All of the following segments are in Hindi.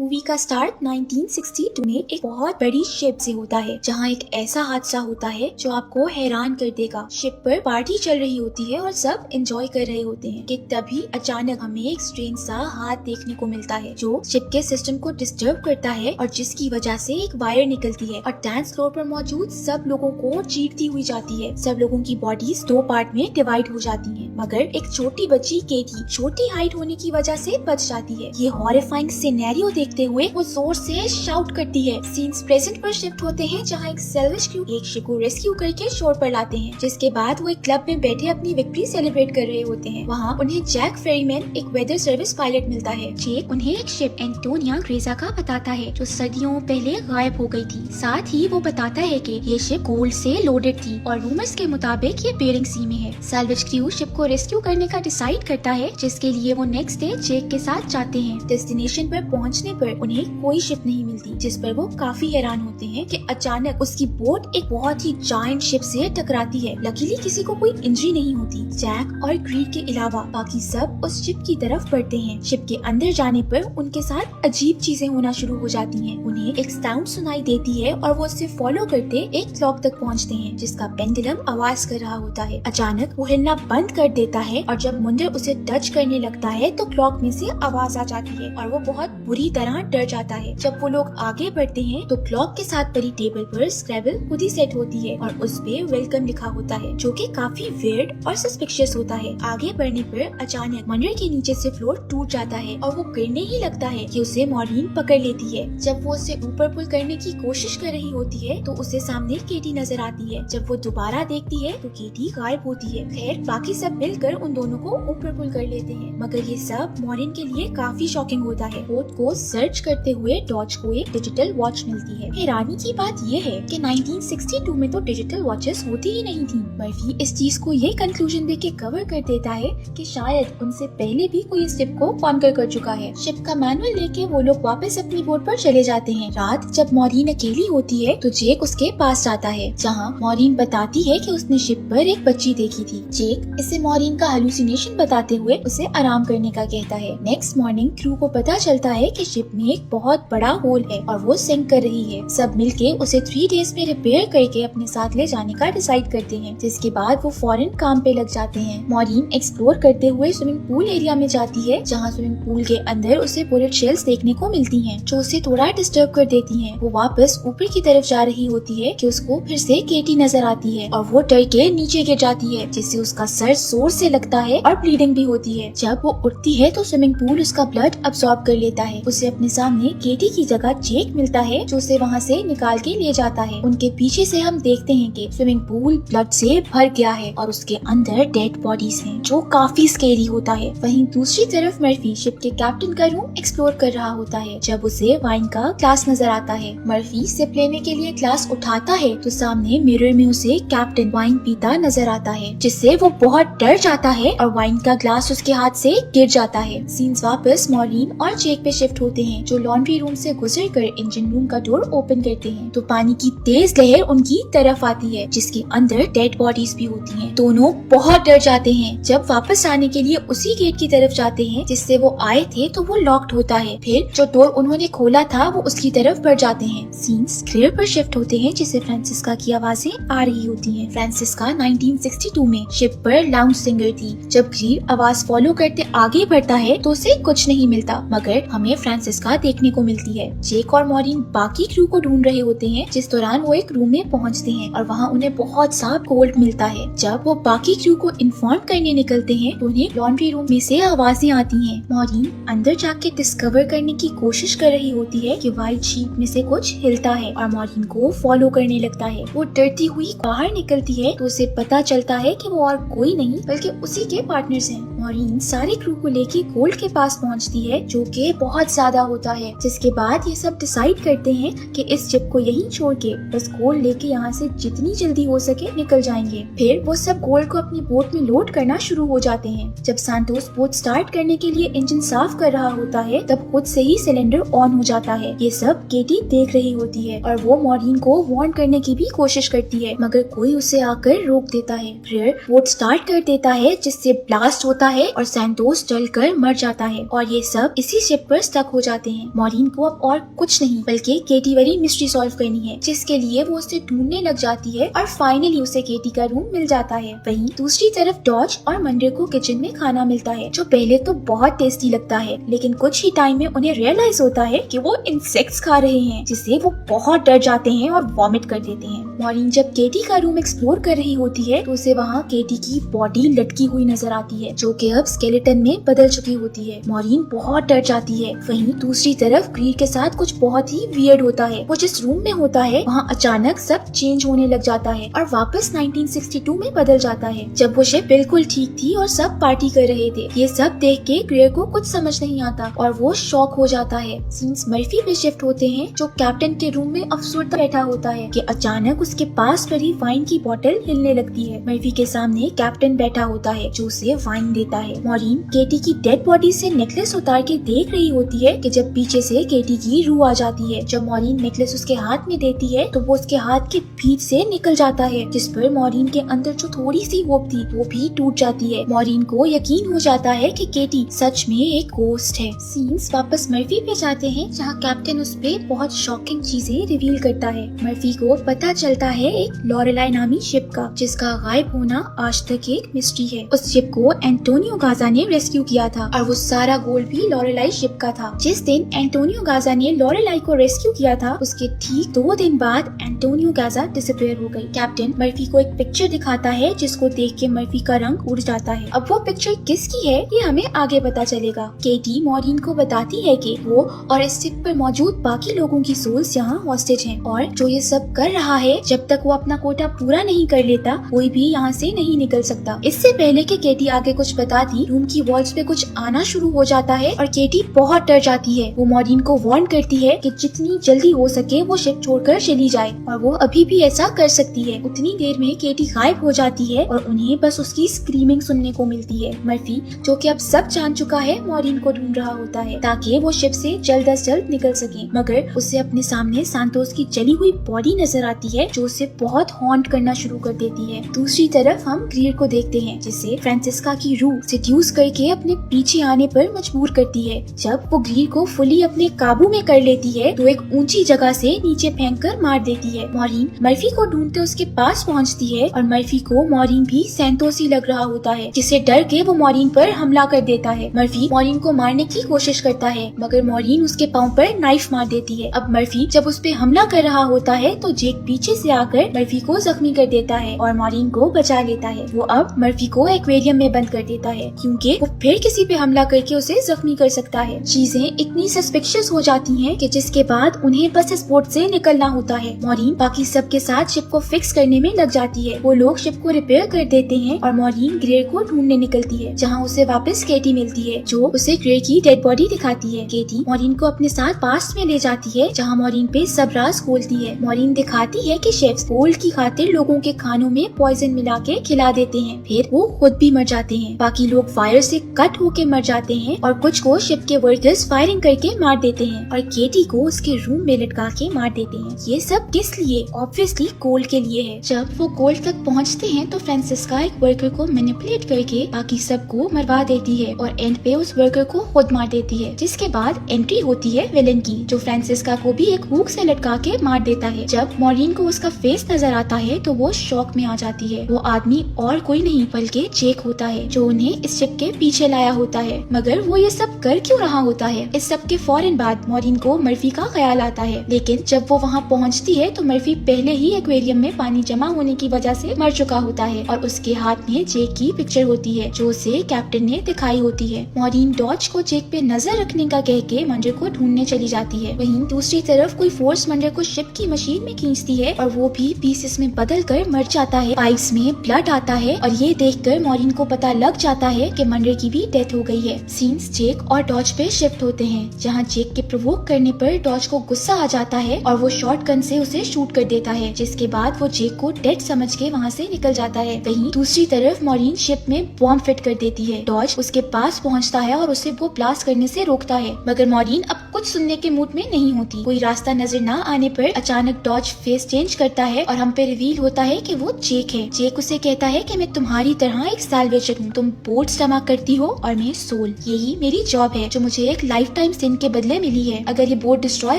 मूवी का स्टार्ट 1962 में एक बहुत बड़ी शिप से होता है, जहां एक ऐसा हादसा होता है जो आपको हैरान कर देगा। शिप पर पार्टी चल रही होती है और सब एंजॉय कर रहे होते हैं कि तभी अचानक हमें एक स्ट्रेंज सा हाथ देखने को मिलता है जो शिप के सिस्टम को डिस्टर्ब करता है और जिसकी वजह से एक वायर निकलती है और डांस फ्लोर पर मौजूद सब लोगों को चीरती हुई जाती है। सब लोगों की बॉडीज दो पार्ट में डिवाइड हो जाती हैं, मगर एक छोटी बच्ची केटी छोटी हाइट होने की वजह से बच जाती है। ये हॉरिफाइंग सिनेरियो देखते हुए वो जोर से शाउट करती है। सीन्स प्रेजेंट पर शिफ्ट होते हैं जहाँ एक सेल्विश क्रू एक शिप को रेस्क्यू करके शोर पर लाते हैं, जिसके बाद वो एक क्लब में बैठे अपनी विक्ट्री सेलिब्रेट कर रहे होते हैं। वहाँ उन्हें जैक फेरीमैन एक वेदर सर्विस पायलट मिलता है। जैक उन्हें एक शिप एंटोनिया ग्रेजा का बताता है जो सदियों पहले गायब हो गई थी। साथ ही वो बताता है कि ये शिप गोल्ड से लोडेड थी और रूमर्स के मुताबिक ये बेरिंग सी में है। सेल्विश क्रू शिप को रेस्क्यू करने का डिसाइड करता है, जिसके लिए वो नेक्स्ट डे जैक के साथ जाते हैं। डेस्टिनेशन पर पहुंचने पर उन्हें कोई शिप नहीं मिलती, जिस पर वो काफी हैरान होते हैं कि अचानक उसकी बोट एक बहुत ही जायंट शिप से टकराती है। लकीली किसी को कोई इंजरी नहीं होती। जैक और ग्रीड के अलावा बाकी सब उस शिप की तरफ बढ़ते हैं। शिप के अंदर जाने पर उनके साथ अजीब चीजें होना शुरू हो जाती हैं। उन्हें एक साउंड सुनाई देती है और वो उसे फॉलो करते एक क्लॉक तक पहुंचते हैं, जिसका पेंडुलम आवाज कर रहा होता है। अचानक वो हिलना बंद कर देता है और जब मुंडर उसे टच करने लगता है तो क्लॉक में से आवाज आ जाती है और वो बहुत बुरी तरह डर जाता है। जब वो लोग आगे बढ़ते हैं तो क्लॉक के साथ पड़ी टेबल पर स्क्रैबल खुद ही सेट होती है और उस पे वेलकम लिखा होता है, जो कि काफी वियर्ड और सस्पिशियस होता है। आगे बढ़ने पर अचानक मंडर के नीचे से फ्लोर टूट जाता है और वो गिरने ही लगता है कि उसे मॉर्निन पकड़ लेती है। जब वो उसे ऊपर पुल करने की कोशिश कर रही होती है तो उसे सामने केटी नजर आती है। जब वो दोबारा देखती है तो केटी गायब होती है। खैर बाकी सब मिलकर उन दोनों को ऊपर पुल कर लेते हैं, मगर ये सब मॉर्निन के लिए काफी शॉकिंग होता है। कोड को सर्च करते हुए डॉज को एक डिजिटल वॉच मिलती है। हैरानी की बात ये है कि 1962 में तो डिजिटल वॉचेस होती ही नहीं थी। मर्फी इस चीज को ये कंक्लूजन देके कवर कर देता है कि शायद उनसे पहले भी कोई इस शिप को कॉन्कर कर चुका है। शिप का मैनुअल लेके वो लोग वापस अपनी बोट पर चले जाते हैं। रात जब मॉर्निन अकेली होती है तो जेक उसके पास जाता है, जहाँ मॉर्निन बताती है कि उसने शिप पर एक बच्ची देखी थी। जेक इसे मॉर्निन का हेलुसिनेशन बताते हुए उसे आराम करने का कहता है। नेक्स्ट मॉर्निंग क्रू को पता चलता है कि शिप में एक बहुत बड़ा होल है और वो सिंक कर रही है। सब मिलके उसे 3 डेज में रिपेयर करके अपने साथ ले जाने का डिसाइड करते हैं, जिसके बाद वो फौरन काम पे लग जाते हैं। मॉर्निन एक्सप्लोर करते हुए स्विमिंग पूल एरिया में जाती है, जहाँ स्विमिंग पूल के अंदर उसे बुलेट शेल्स देखने को मिलती हैं, जो उसे थोड़ा डिस्टर्ब कर देती हैं। वो वापस ऊपर की तरफ जा रही होती है कि उसको फिर से केटी नजर आती है और वो डर के नीचे गिर जाती है, जिससे उसका सर जोर से लगता है और ब्लीडिंग भी होती है। जब वो उठती है तो स्विमिंग पूल उसका ब्लड अब्सॉर्ब कर लेता है। उसे अपने सामने केटी की जगह जेक मिलता है, जो उसे वहाँ से निकाल के ले जाता है। उनके पीछे से हम देखते हैं कि स्विमिंग पूल ब्लड से भर गया है और उसके अंदर डेड बॉडीज हैं, जो काफी स्केरी होता है। वहीं दूसरी तरफ मर्फी शिप के कैप्टन का रूम एक्सप्लोर कर रहा होता है, जब उसे वाइन का ग्लास नजर आता है। मर्फी सिप लेने के लिए ग्लास उठाता है तो सामने मिरर में उसे कैप्टन वाइन पीता नजर आता है, जिससे वो बहुत डर जाता है और वाइन का ग्लास उसके हाथ से गिर जाता है। सीन्स वापस मॉर्निन और जेक पे शिफ्ट होते हैं, जो लॉन्ड्री रूम से गुजरकर इंजन रूम का डोर ओपन करते हैं तो पानी की तेज लहर उनकी तरफ आती है, जिसके अंदर डेड बॉडीज भी होती हैं। दोनों बहुत डर जाते हैं। जब वापस आने के लिए उसी गेट की तरफ जाते हैं जिससे वो आए थे तो वो लॉक्ड होता है। फिर जो डोर उन्होंने खोला था वो उसकी तरफ बढ़ जाते हैं। सीन्स क्लियर पर शिफ्ट होते हैं, जिससे फ्रांसिस्का की आवाजें आ रही होती हैं। फ्रांसिस्का 1962 में शिप पर लाउंज सिंगर थी। जब ग्रीड आवाज फॉलो करते आगे बढ़ता है तो उसे कुछ नहीं मिलता, मगर हमें फ्रांसिस्का देखने को मिलती है। जेक और मॉर्निन बाकी क्रू को ढूंढ रहे होते हैं, जिस दौरान वो एक रूम में पहुंचते हैं और वहाँ उन्हें बहुत सा गोल्ड मिलता है। जब वो बाकी क्रू को इन्फॉर्म करने निकलते हैं तो उन्हें लॉन्ड्री रूम में से आवाजें आती हैं। मॉर्निन अंदर जाके डिस्कवर करने की कोशिश कर रही होती है कि व्हाइट शीट में से कुछ हिलता है और मॉर्निन को फॉलो करने लगता है। वो डरती हुई बाहर निकलती है तो उसे पता चलता है कि वो और कोई नहीं बल्कि उसी के पार्टनर्स हैं। मॉर्निन सारे क्रू को लेके गोल्ड के पास पहुंचती है, जो कि बहुत ज्यादा होता है, जिसके बाद ये सब डिसाइड करते हैं कि इस शिप को यहीं छोड़ के बस गोल्ड लेके यहाँ से जितनी जल्दी हो सके निकल जाएंगे। फिर वो सब गोल्ड को अपनी बोट में लोड करना शुरू हो जाते हैं। जब सांतोस बोट स्टार्ट करने के लिए इंजन साफ कर रहा होता है तब खुद से ही सिलेंडर ऑन हो जाता है। ये सब केटी देख रही होती है और वो मॉर्निन को वार्न करने की भी कोशिश करती है, मगर कोई उसे आकर रोक देता है। फिर बोट स्टार्ट कर देता है, जिससे ब्लास्ट होता है और सैंतोस जलकर मर जाता है और ये सब इसी शिप पर स्टक हो जाते हैं। मॉरीन को अब और कुछ नहीं बल्कि केटी वाली मिस्ट्री सॉल्व करनी है, जिसके लिए वो उसे ढूंढने लग जाती है और फाइनली उसे केटी का रूम मिल जाता है। वहीं दूसरी तरफ डॉज और मंडे को किचन में खाना मिलता है, जो पहले तो बहुत टेस्टी लगता है, लेकिन कुछ ही टाइम में उन्हें रियलाइज होता है कि वो इंसेक्ट्स खा रहे हैं, जिससे वो बहुत डर जाते हैं और वॉमिट कर देते हैं। मॉरीन जब केटी का रूम एक्सप्लोर कर रही होती है तो उसे वहाँ केटी की बॉडी लटकी हुई नजर आती है, जो कि अब स्केलेटन में बदल चुकी होती है। मॉरीन बहुत डर जाती है। वहीं दूसरी तरफ ग्रीड के साथ कुछ बहुत ही वियर्ड होता है। वो जिस रूम में होता है वहाँ अचानक सब चेंज होने लग जाता है और वापस 1962 में बदल जाता है, जब वो शिप बिल्कुल ठीक थी और सब पार्टी कर रहे थे। ये सब देख के ग्रेयर को कुछ समझ नहीं आता और वो शॉक हो जाता है। सीन्स मर्फी पे शिफ्ट होते हैं, जो कैप्टन के रूम में अफसरदा बैठा होता है कि अचानक उसके पास पड़ी वाइन की बोतल हिलने लगती है। मर्फी के सामने कैप्टन बैठा होता है, जो उसे वाइन देता है। मॉरीन केटी की डेड बॉडी से नेकलेस उतार के देख रही होती है कि जब पीछे से केटी की रूह आ जाती है। जब मॉरीन नेकलेस उसके हाथ में देती है तो वो उसके हाथ के बीच से निकल जाता है, जिस पर मॉरीन के अंदर जो थोड़ी सी होप थी वो भी टूट जाती है। मॉरीन को यकीन हो जाता है कि केटी सच में एक गोस्ट है। सीन्स वापस मर्फी पे जाते हैं, जहाँ कैप्टन उस पे बहुत शॉकिंग चीजें रिवील करता है। मर्फी को पता चलता है एक लॉरेलाई नामी शिप का, जिसका गायब होना आज तक एक मिस्ट्री है। उस शिप को एंटोनियो गाजा ने रेस्क्यू किया था और वो सारा गोल्ड भी लॉरेलाई शिप का था। जिस दिन एंटोनियो गाजा ने लॉरेलाई को रेस्क्यू किया था, उसके ठीक 2 दिन बाद एंटोनियो गाजा डिसअपीयर हो गई। कैप्टन मर्फी को एक पिक्चर दिखाता है, जिसको देख के मर्फी का रंग उड़ जाता है। अब वो पिक्चर किसकी है ये हमें आगे पता चलेगा। केटी मॉरीन को बताती है कि वो और इस शिप पर मौजूद बाकी लोगों की सोल्स यहाँ हॉस्टेज हैं और जो ये सब कर रहा है, जब तक वो अपना कोटा पूरा नहीं कर लेता कोई भी यहाँ से नहीं निकल सकता। इससे पहले कि केटी आगे कुछ बताती, रूम की वॉल्स पे कुछ आना शुरू हो जाता है और केटी बहुत डर जाती है। वो मॉरीन को वार्न करती है कि जितनी जल्दी हो सके वो शिप छोड़कर चली जाए और वो अभी भी ऐसा कर सकती है। उतनी देर में केटी गायब हो जाती है और उन्हें बस उसकी स्क्रीमिंग सुनने को मिलती है। मर्फी, जो कि अब सब जान चुका है, मॉरीन को ढूंढ रहा होता है ताकि वो शिप से जल्द अज जल्द निकल सके, मगर उसे अपने सामने सांतोस की जली हुई बॉडी नजर आती है, जो उसे बहुत हॉन्ट करना शुरू कर देती है। दूसरी तरफ हम ग्रीड को देखते हैं, जिसे फ्रांसिस्का की रूह सेड्यूस करके अपने पीछे आने पर मजबूर करती है। जब वो ग्रीड को फुली अपने काबू में कर लेती है तो एक ऊंची जगह से नीचे फेंककर मार देती है। मॉरीन मर्फी को ढूंढते उसके पास पहुंचती है और मर्फी को मॉरीन भी सैंतोस ही लग रहा होता है, जिससे डर के वो मॉरीन पर हमला कर देता है। मर्फी मॉरीन को मारने की कोशिश करता है, मगर मॉरीन उसके पाँव पर नाइफ मार देती है। अब मर्फी जब उस पे हमला कर रहा होता है तो जेक पीछे से आकर मर्फी को जख्मी कर देता है और मॉरीन को बचा लेता है। वो अब मर्फी को एक्वेरियम में बंद कर देता है, क्योंकि वो फिर किसी पे हमला करके उसे जख्मी कर सकता है। चीजें इतनी सस्पिशियस हो जाती हैं कि जिसके बाद उन्हें बस इस बोट से निकलना होता है। मॉरीन बाकी सब के साथ शिप को फिक्स करने में लग जाती है। वो लोग शिप को रिपेयर कर देते हैं और मॉरीन ग्रेयर को ढूंढने निकलती है, जहाँ उसे वापस केटी मिलती है, जो उसे ग्रेयर की डेड बॉडी दिखाती है। केटी मॉरीन को अपने साथ पास्ट में ले जाती है, जहाँ मॉरीन पे सब राज खोलती है। मॉरीन दिखाती है कि शेफ्स गोल्ड की खातिर लोगों के खानों में पॉइजन मिला के खिला देते हैं, फिर वो खुद भी मर जाते हैं। बाकी लोग फायर से कट होके मर जाते हैं और कुछ को शिप के वर्कर्स फायरिंग करके मार देते हैं और केटी को उसके रूम में लटका के मार देते हैं। ये सब किस लिए? ऑब्वियसली गोल्ड के लिए है। जब वो गोल्ड तक पहुँचते हैं तो फ्रांसिस्का एक वर्कर को मैनिपुलेट करके बाकी सबको मरवा देती है और एंड पे उस वर्कर को खुद मार देती है, जिसके बाद एंट्री होती है विलन की, जो फ्रांसिस्का को भी एक हुक से लटका के मार देता है। जब मॉरीन को उसका फेस नजर आता है तो वो शॉक में आ जाती है। वो आदमी और कोई नहीं बल्कि जेक होता है, जो उन्हें इस शिप के पीछे लाया होता है। मगर वो ये सब कर क्यों रहा होता है? इस सब के फौरन बाद मॉरीन को मर्फी का ख्याल आता है, लेकिन जब वो वहाँ पहुँचती है तो मर्फी पहले ही एक्वेरियम में पानी जमा होने की वजह से मर चुका होता है और उसके हाथ में जेक की पिक्चर होती है, जो उसे कैप्टन ने दिखाई होती है। मॉरीन डॉज को जेक पे नजर रखने का कह के मंडर को ढूंढने चली जाती है। वहीं दूसरी तरफ कोई फोर्स मंडर को शिप की मशीन में खींचती है और वो भी पीसेस में बदल कर मर जाता है। पाइप्स में ब्लड आता है और ये देखकर मॉरीन को पता लग जाता है कि मंडर की भी डेथ हो गई है। सीन्स जेक और डॉज पे शिफ्ट होते हैं, जहाँ जेक के प्रोवोक करने पर डॉज को गुस्सा आ जाता है और वो शॉर्ट गन से उसे शूट कर देता है, जिसके बाद वो जेक को डेड समझ के वहाँ से निकल जाता है। वहीं दूसरी तरफ मॉरीन शिप में बॉम्ब फिट कर देती है। डॉज उसके पास पहुँचता है और उसे वो ब्लास्ट करने से रोकता है, मगर मॉरीन अब कुछ सुनने के मूड में नहीं होती। कोई रास्ता नजर ना आने पर अचानक डॉज फेस चेंज करता है और हम पे रिवील होता है कि वो जेक है। जेक उसे कहता है कि मैं तुम्हारी तरह एक साल्वेजर हूँ, तुम बोट इस्तेमाल करती हो और मैं सोल। यही मेरी जॉब है जो मुझे एक लाइफ टाइम सिन के बदले मिली है। अगर ये बोट डिस्ट्रॉय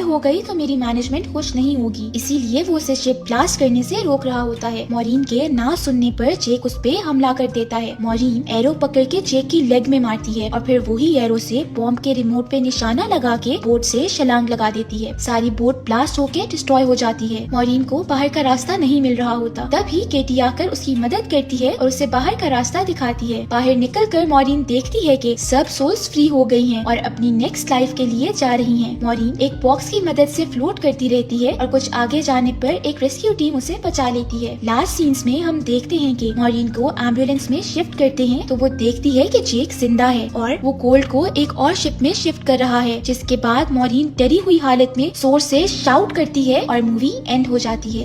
हो गई तो मेरी मैनेजमेंट खुश नहीं होगी, इसीलिए वो उसे शिप ब्लास्ट करने से रोक रहा होता है। मॉरीन के ना सुनने पर जेक उस पे हमला कर देता है। मॉरीन एरो पकड़ के जेक की लेग में मारती है और फिर वही एरो से बॉम्ब के रिमोट पे निशाना लगा के बोट से छलांग लगा देती है। सारी बोट ब्लास्ट होके डिस्ट्रॉय हो जाती है। मॉरीन को बाहर का रास्ता नहीं मिल रहा होता, तभी केटी आकर उसकी मदद करती है और उसे बाहर का रास्ता दिखाती है। बाहर निकलकर मॉरीन देखती है कि सब सोल्स फ्री हो गई हैं और अपनी नेक्स्ट लाइफ के लिए जा रही हैं। मॉरीन एक बॉक्स की मदद से फ्लोट करती रहती है और कुछ आगे जाने पर एक रेस्क्यू टीम उसे बचा लेती है। लास्ट सीन्स में हम देखते हैं कि मॉरीन को एम्बुलेंस में शिफ्ट करते हैं तो वो देखती है कि जेक जिंदा है और वो कोल्ड को एक और शिप में शिफ्ट कर रहा है, जिसके बाद मॉरीन डरी हुई हालत में जोर से शाउट करती है और मूवी एंड हो जाती है।